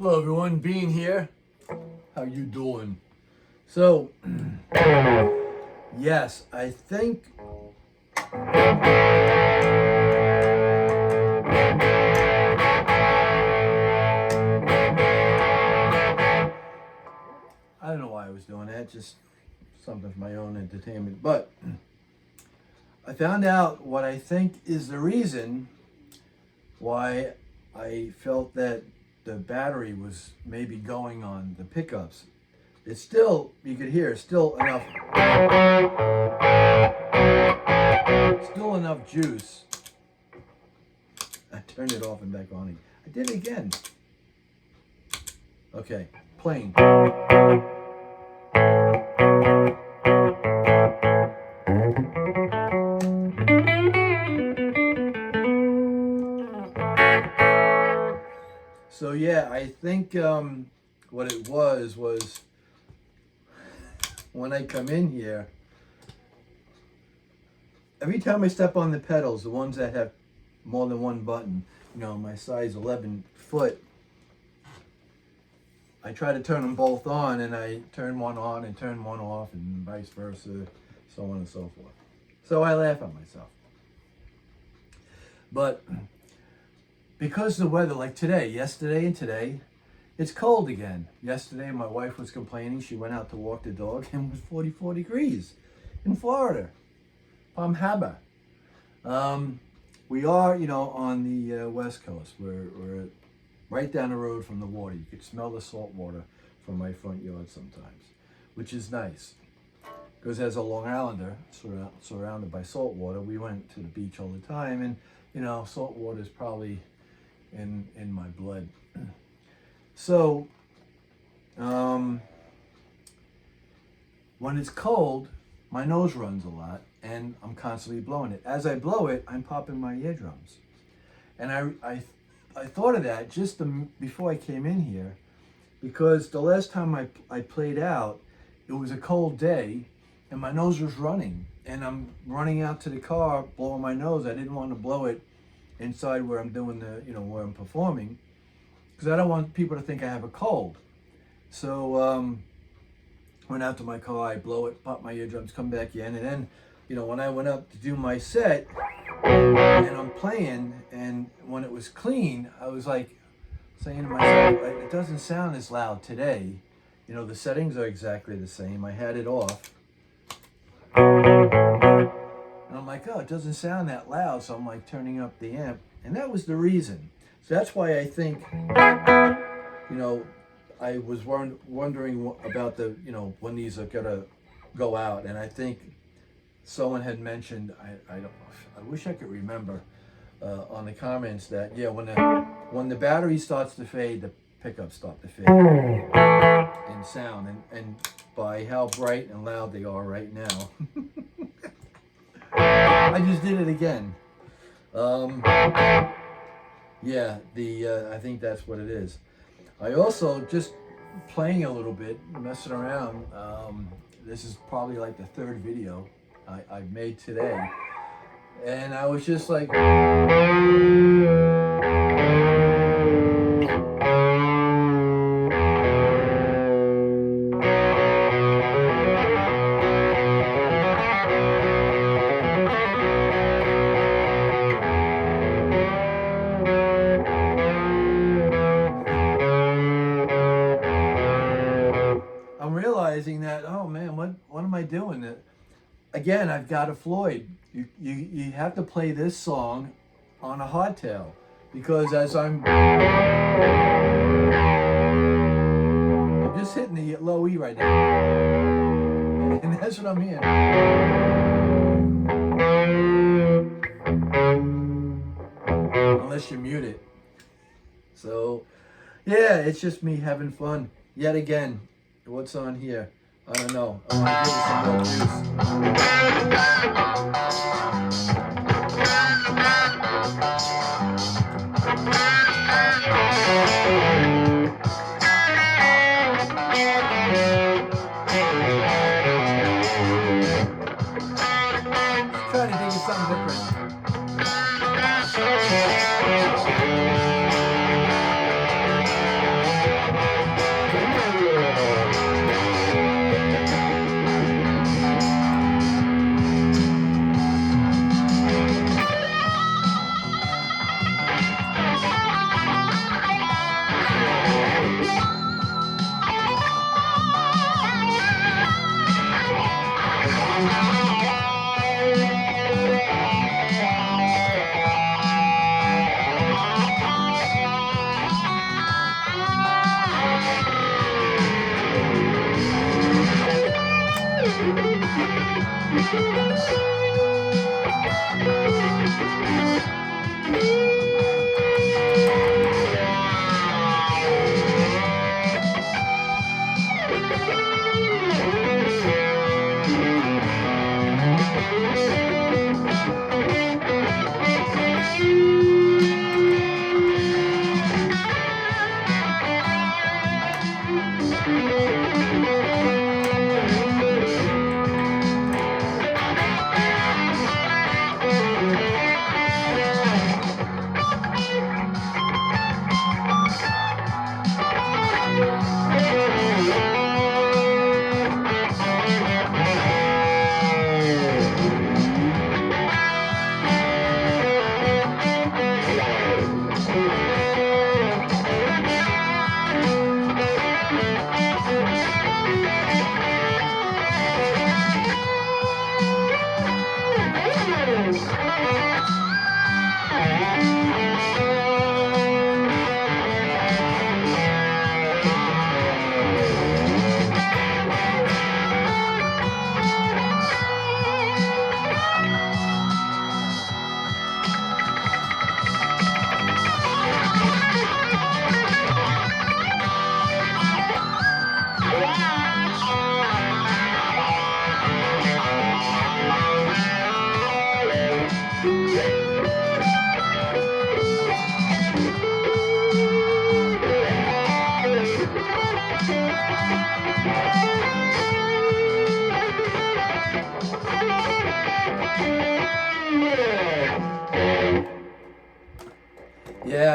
Hello everyone, Bean here. How you doing? So, yes, I think I don't know why I was doing that, just something for my own entertainment. But I found out what I think is the reason why I felt that the battery was maybe going on the pickups. It's still, you could hear, still enough juice. I turned it off and back on. I did it again. Okay, playing. So yeah, I think what it was when I come in here, every time I step on the pedals, the ones that have more than one button, my size 11 foot, I try to turn them both on, and I turn one on and turn one off, and vice versa, so on and so forth. So I laugh at myself. But because the weather, like yesterday and today, it's cold again. Yesterday, my wife was complaining. She went out to walk the dog, and it was 44 degrees in Florida, Palm Harbor. We are, on the West Coast. We're right down the road from the water. You could smell the salt water from my front yard sometimes, which is nice. Because as a Long Islander, surrounded by salt water, we went to the beach all the time, and salt water is probably in my blood. So, when it's cold, my nose runs a lot, and I'm constantly blowing it. As I blow it, I'm popping my eardrums. And I thought of that just before I came in here, because the last time I played out, it was a cold day, and my nose was running. And I'm running out to the car, blowing my nose. I didn't want to blow it inside where I'm doing where I'm performing, because I don't want people to think I have a cold. So went out to my car, I blow it, pop my eardrums, come back in, and then when I went up to do my set and I'm playing, and when it was clean, I was like saying to myself, it doesn't sound as loud today. The settings are exactly the same. I had it off, and I'm like, oh, it doesn't sound that loud. So I'm like turning up the amp, and that was the reason. So that's why I think, I was wondering about when these are gonna go out. And I think someone had mentioned, I wish I could remember on the comments that, when the battery starts to fade, the pickups start to fade in sound, and by how bright and loud they are right now. I just did it again. I think that's what it is. I also just playing a little bit, messing around. This is probably like the third video I've made today, and I was just like, I'm realizing that, oh man, what am I doing? Again, I've got a Floyd. You have to play this song on a hardtail, because as I'm just hitting the low E right now, and that's what I'm hearing. Unless you mute it. So, yeah, it's just me having fun yet again. What's on here? I don't know. I want to give it some more juice. Trying to think of something different.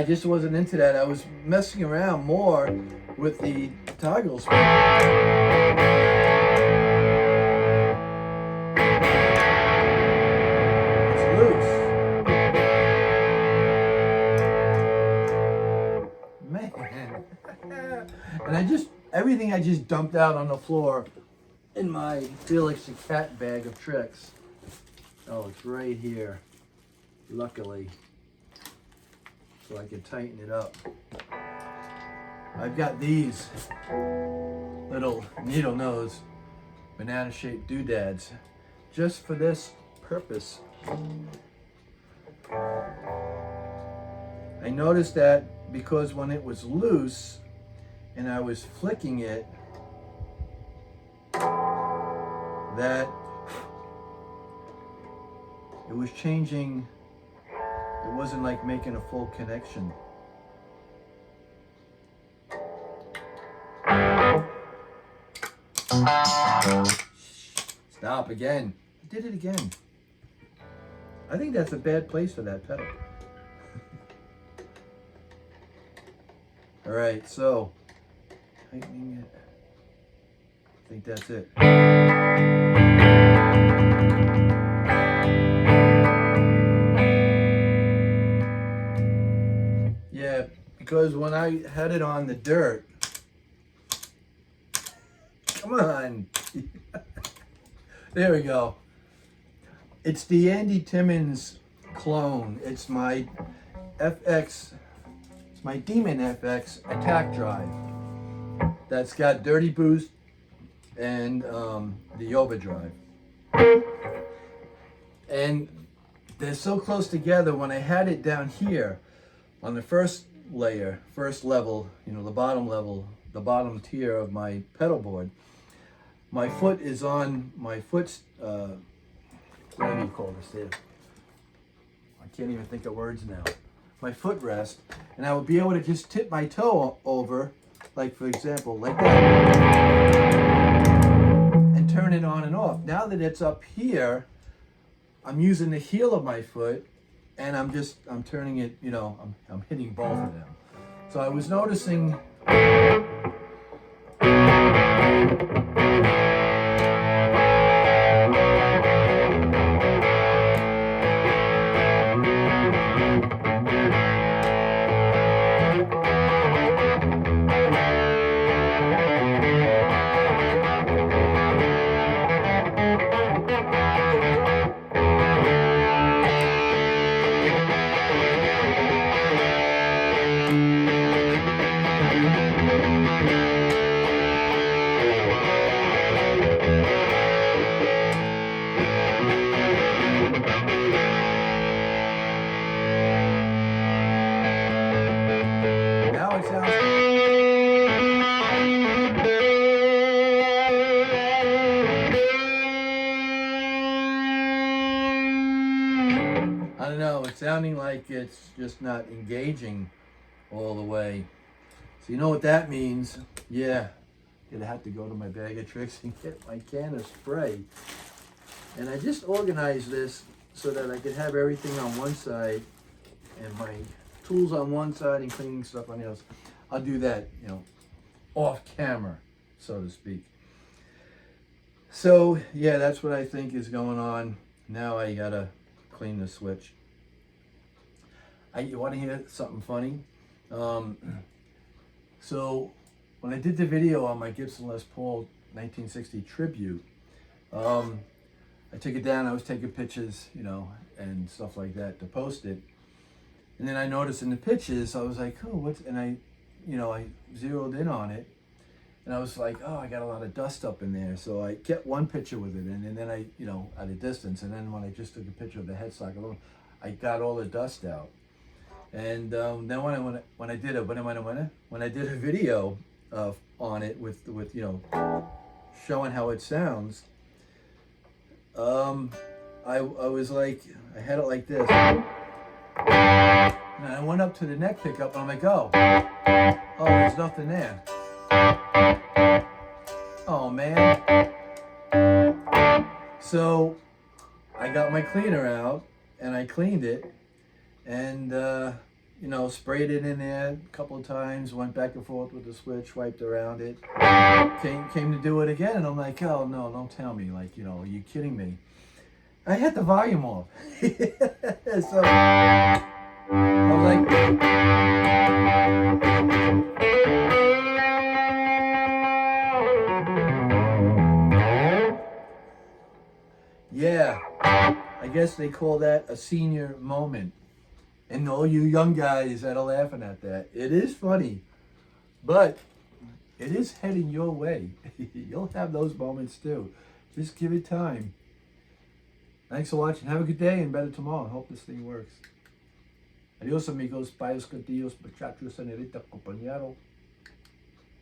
I just wasn't into that. I was messing around more with the toggle switch. It's loose. Man. And everything I just dumped out on the floor in my Felix the Cat bag of tricks. Oh, it's right here, luckily, so I can tighten it up. I've got these little needle nose banana shaped doodads just for this purpose. I noticed that because when it was loose and I was flicking it, that it was changing. It wasn't like making a full connection. Stop again. I did it again. I think that's a bad place for that pedal. All right, so tightening it. I think that's it. Yeah, because when I had it on the dirt, come on. There we go. It's the Andy Timmons clone. It's my FX, it's my Demon FX attack drive. That's got dirty boost and the overdrive. And they're so close together. When I had it down here on the first layer, first level, you know, the bottom level, the bottom tier of my pedal board, my foot is on my foot's, what do you call this there? I can't even think of words now. My footrest, and I would be able to just tip my toe over, like for example, like that, and turn it on and off. Now that it's up here, I'm using the heel of my foot, and I'm turning it, you know, I'm hitting both of them. So I was noticing now it sounds. I don't know, it's sounding like it's just not engaging all the way. So you know what that means? Yeah, gonna have to go to my bag of tricks and get my can of spray. And I just organized this so that I could have everything on one side and my tools on one side and cleaning stuff on the other. I'll do that, you know, off camera, so to speak. So yeah, that's what I think is going on. Now I gotta clean the switch. You want to hear something funny? So when I did the video on my Gibson Les Paul 1960 tribute, I took it down. I was taking pictures, you know, and stuff like that to post it. And then I noticed in the pictures, I was like, oh, what's, and I zeroed in on it. And I was like, oh, I got a lot of dust up in there. So I kept one picture with it in, and then I, you know, at a distance. And then when I just took a picture of the headstock alone, I got all the dust out. And then when I did a video on it with you know, showing how it sounds, I was like, I had it like this. And I went up to the neck pickup, and I'm like, oh, there's nothing there. Oh man. So I got my cleaner out and I cleaned it, and sprayed it in there a couple of times, went back and forth with the switch, wiped around it, came to do it again, and I'm like, oh no, don't tell me, like, are you kidding me? I had the volume off. So I was like, yeah, I guess they call that a senior moment. And all you young guys that are laughing at that, it is funny, but it is heading your way. You'll have those moments too. Just give it time. Thanks for watching. Have a good day and better tomorrow. Hope this thing works. Adios amigos, payos contios, muchachos, señorita, compañero.